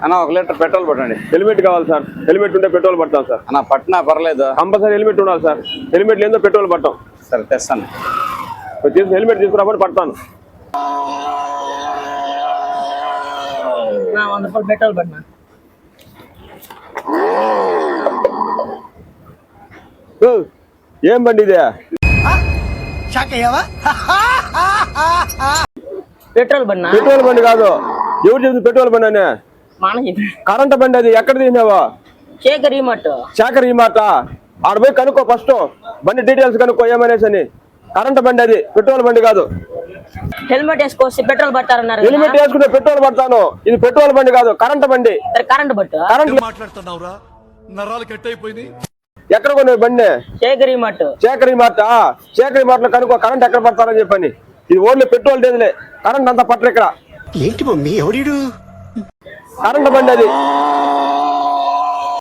అన్న 1 litre petrol పట్టండి. Helmet కావాలి సార్. హెల్మెట్ ఉంటే పెట్రోల్ పడతాం సార్. అన్న పట్టినా పర్లేదు, కంపల్సరీ హెల్మెట్ ఉండాలి సార్. హెల్మెట్ లేదో పెట్రోల్ పట్టాం. సరే తెస్తాను. హెల్మెట్ తీసుకురాబట్టి పడతాను. 100 రూపాయలు పెట్రోల్ పట్టినా. ఏం బండి ఇదే? పెట్రోల్ బండి. పెట్రోల్ బండి కాదు. ఎవరు చెప్తుంది పెట్రోల్ బండి అని? కరెంట్ బండి అది. ఎక్కడ తీసినావా? శేఖర్ ఈ మాట ఆడ పోయి కనుక్కో ఫస్ట్. బండి డీటెయిల్స్ కనుక్కో ఏమనేసి అని. కరెంట్ బండి అది, పెట్రోల్ బండి కాదు. హెల్మెట్ వేసుకొస్తే పెట్రోల్ పడతారన్నారు. హెల్మెట్ వేసుకుంటే పెట్రోల్ పడతాను. ఇది పెట్రోల్ బండి కాదు, కరెంట్ బండి. కరెంట్ బట్టు మాట్లాడుతున్నావురా, నరాలు కట్ అయిపోయింది. ఎక్కడ కొనే బండి? శేఖర్ ఈ మాట లో కనుక్కో కరెంట్ ఎక్కడ పడతారని చెప్పని. ఇది ఓన్లీ పెట్రోల్ డీజిలే, కరెంట్ అంతా పట్టరు ఇక్కడ. ఏంటి మమ్మీ ఎవడు? కరెంట్ బండి అది.